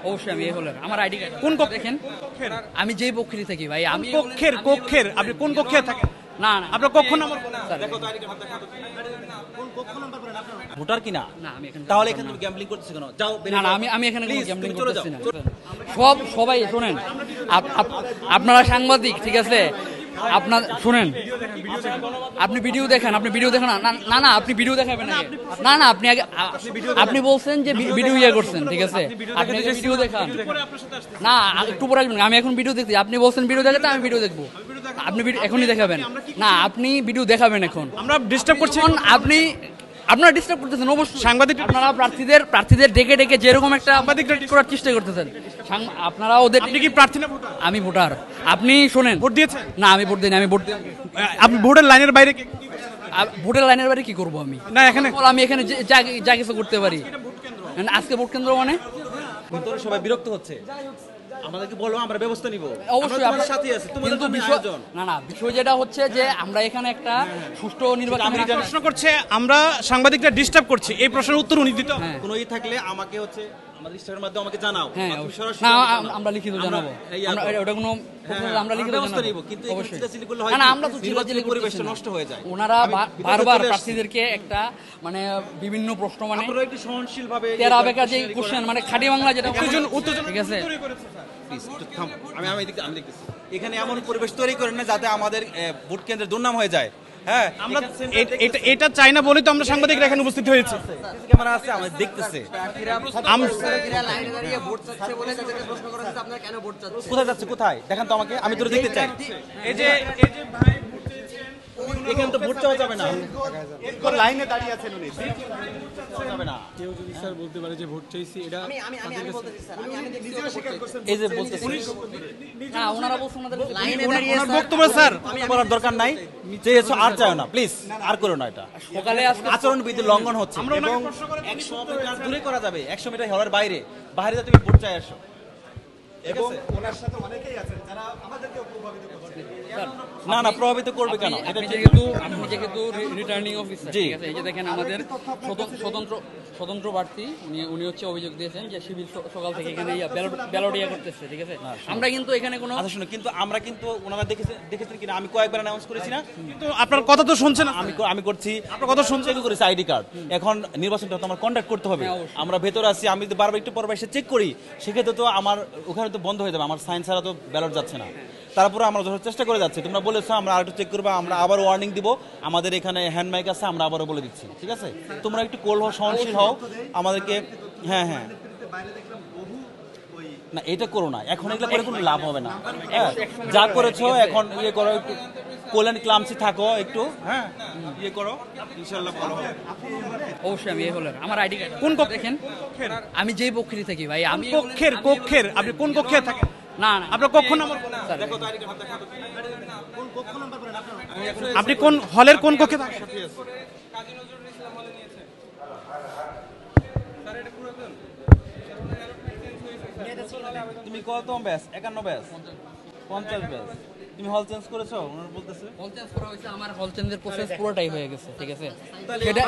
অবশ্যই আমি এই হলের আমার আইডি কার্ড কোন দেখেন আমি যেই পক্ষে থাকি ভাই আমি কক্ষের আপনি কোন কক্ষে থাকেন? না না আপনার কক্ষ নাম্বার দেখো তো আইডি কার্ড দেখাও কোন কক্ষ নাম্বার বলেন আপনারা ভোটার কিনা না আমি এখানে তাহলে এখানে তুমি গ্যাম্বলিং করতেছ কেন? যাও না না আমি এখানে কোনো গ্যাম্বলিং করতেছি না সবাই শুনেন আপনারা সাংবাদিক ঠিক আছে আপনার শুনেন আপনি ভিডিও দেখেন না না আপনি ভিডিও দেখাবেন না না আপনি আগে আপনি বলছেন যে ভিডিও ইয়ে করছেন ঠিক আছে আপনি ভিডিও দেখান না একটু পরে আসবেন আমি এখন ভিডিও দেখছি আপনি বলছেন ভিডিও দেখাতে আমি ভিডিও দেখবো আপনি এখনই দেখাবেন না আপনি ভিডিও দেখাবেন এখন আমরা ডিস্টার্ব করছি আপনারা ডিস্টার্ব করতেছেন অবশ্যই সাংবাদিক আপনারা প্রার্থীদের ডেকে ডেকে যেরকম একটা সাংবাদিকরা করার চেষ্টা করতেছেন আপনারা ওদের আপনি কি প্রার্থী না ভোটার? আমি ভোটার আপনি শোনেন ভোট দিয়েছেন? না আমি ভোট দিই না আমি ভোট দিই আপনি ভোটের লাইনের বাইরে ভোটের লাইনের বাইরে কি করব আমি না এখানে আমি এখানে যা কিছু করতে পারি আজকে ভোট কেন্দ্র মানে তোরা সবাই বিরক্ত হচ্ছে আমাদেরকে বলো আমরা ব্যবস্থা নিব অবশ্যই আমাদের সাথে আছে তোমাদের কিন্তু না বিষয় যেটা হচ্ছে যে আমরা এখানে একটা সুষ্ঠু নির্বাচন প্রশ্ন করছে আমরা সাংবাদিকরা ডিস্টার্ব করছি এই প্রশ্নের উত্তর উনি দিতে কোনো ই থাকলে আমাকে হচ্ছে আমাদের স্টারের মাধ্যমে আমাকে জানাও না আমরা লিখিত জানাবো ওটা কোনো আমরা লিখিত ব্যবস্থা নিব কিন্তু চিল্লাচিল্লি করলে হয় না আমরা তো চিল্লাচিল্লি পরিবেশটা নষ্ট হয়ে যায় ওনারা বারবার প্রার্থীদেরকে একটা মানে বিভিন্ন প্রশ্ন মানে আপনারা একটু সহনশীল ভাবে তেরা বেকার যে কোশ্চেন মানে খাঁটি বাংলা যেটা ঠিক আছে আমি দেখতেছি এখানে এমন পরিবেশ তৈরি করেন না যাতে আমাদের ভোট কেন্দ্রের দুর্নাম হয়ে যায় হ্যাঁ আমরা এটা চাই না বলেই তো আমরা সাংবাদিকরা এখানে উপস্থিত হয়েছি ক্যামেরা আছে আমাদের দেখতেছে কোথায় যাচ্ছে কোথায় দেখেন তো আমাকে আমি তোর দেখতে চাই এই যে ভাই ভোট চেয়েছেন এখানে তো ভোট চাওয়া যাবে না এরপর লাইনে দাঁড়িয়ে আছেন উনি যাবে না কেউ যদি স্যার বলতে পারে যে ভোট চাইছি এটা আমি বলতেছি স্যার আমি নিজেরা স্বীকার করছেন এই যে বলতেছি না ওনারা বলছেন ওনাদের লাইনে দাঁড়িয়ে ওনার বক্তব্য স্যার বলার দরকার নাই চেয়েছো আর চাও না প্লিজ আর করো না এটা সকালে আজকে আচরণবিধি লঙ্ঘন হচ্ছে এবং 100 মিটার দূরে করা যাবে 100 মিটার হলের বাইরে যাতে তুমি ভোট চাই আসো এবং ওনার সাথে অনেকেই আছেন যারা আমাদেরকেও প্রভাবিত করছে না প্রভাবিত করবে কেন আপনি যেহেতু রিটার্নিং অফিসার ঠিক আছে এই যে দেখেন আমাদের স্বতন্ত্র প্রার্থী উনি হচ্ছে অভিযোগ দিয়েছেন যে শিবির সকাল থেকে এখানে ব্যালট করতেছে ঠিক আছে আমরা কিন্তু এখানে কোনো আচ্ছা শুনো কিন্তু আমরা কিন্তু ওনারা দেখেছেন কিনা আমি কয়েকবার অ্যানাউন্স করেছি না কিন্তু আপনার কথা তো শুনছেন আমি করছি আপনার কথা শুনছি করেছি আইডি কার্ড এখন নির্বাচনটা তো আমার কন্ডাক্ট করতে হবে আমরা ভেতরে আছি আমি যদি বারবার একটু পরবার এসে চেক করি সেক্ষেত্রে তো আমার ওখানে তো বন্ধ হয়ে যাবে আমার সাইন ছাড়া তো ব্যালট যাচ্ছে না তারপরে আমরা যখন চেষ্টা করে যাচ্ছি তোমরা বলেছো আমরা আরেকটু চেক করবো আমরা আবার ওয়ার্নিং দিব আমাদের এখানে হ্যান্ড মাইক আছে আমরা আবারও বলে দিচ্ছি ঠিক আছে তোমরা একটু কোল হও সহনশীল হও আমাদেরকে হ্যাঁ না এটা করো না এখন এগুলো করে কোনো লাভ হবে না হ্যাঁ যা করেছো এখন ইয়ে করো একটু কোল অ্যান্ড ক্লামসি থাকো একটু হ্যাঁ ইয়ে করো ইনশাআল্লাহ ভালো হবে অবশ্যই আমি এই হলের আমার আইডি কার্ড কোন দেখেন আমি যেই পক্ষে থাকি ভাই আমি কক্ষের আপনি কোন কক্ষে থাকেন? না না আপনার কক্ষ নাম্বার দেখো তো আইডি কার্ড দেখাও কোন কক্ষ নাম্বার বলেন আপনি কোন হলের কোন কক্ষে থাকেন? তুমি কত ব্যাস 51 ব্যাস 50 ব্যাস তুমি হল চেঞ্জ করেছো ওনারা বলতেছে হল চেঞ্জ করা হয়েছে আমার হল চেঞ্জের প্রসেস পুরোটাই হয়ে গেছে ঠিক আছে সেটা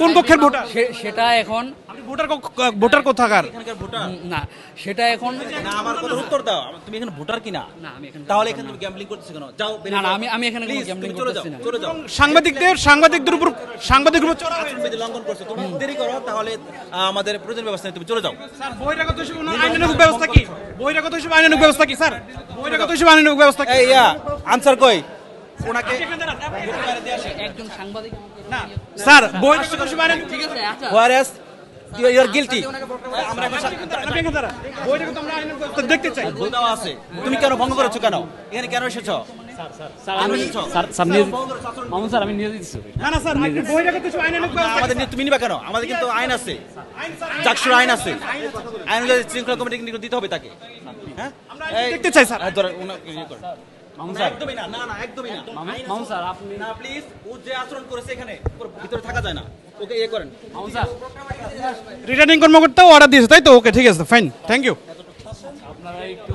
কোন কক্ষের ভোটার? সেটা এখন আপনি ভোটার কোথাকার? এখানকার ভোটার না সেটা এখন না আমার কথার উত্তর দাও তুমি এখানে ভোটার কিনা না আমি এখানে তাহলে এখানে তুমি গ্যাম্বলিং করতেছ কেন যাও না না আমি এখানে কোনো গ্যাম্বলিং করতেছি না চলে যাও সাংবাদিকদের উপর আচরণবিধি লঙ্ঘন করছো তুমি দেরি করো তাহলে আমাদের প্রয়োজন ব্যবস্থা তুমি চলে যাও স্যার বহিরাগত হিসেবে আইনানুগ ব্যবস্থা কি বহিরাগত হিসেবে আইনানুগ ব্যবস্থা কি স্যার বহিরাগত হিসেবে আইনানুগ ব্যবস্থা কি এই আনসার কই ওনাকে একজন সাংবাদিক না স্যার বহিরাগত হিসেবে আইনানুগ ঠিক আছে আচ্ছা ওয়ারেস ইউ আর গিলটি আমরা বহিরাগত আমরা আইনানুগ ব্যবস্থা দেখতে চাই বলদাও আছে তুমি কেন ভঙ্গ করেছো কেন এখানে কেন এসেছো আমি নিয়ে দিচ্ছি না স্যার আপনি বহিরাগত হিসেবে আইনানুগ ব্যবস্থা আমাদের তুমি নিবা কেন আমাদের কিন্তু আইন আছে জাকসুর আইন আছে আইন অনুযায়ী শৃঙ্খলা কমিটি দিতে হবে তাকে হ্যাঁ দেখতে চাই স্যার একদমই না একদমই না মামুন স্যার আপনি না প্লিজ ও যে আচরণ করেছে এখানে ভিতরে থাকা যায় না ওকে ইয়ে করেন মামুন স্যার রিটার্নিং কর্মকর্তা অর্ডার দিয়েছে তাই তো ওকে ঠিক আছে ফাইন থ্যাংক ইউ আপনারা একটু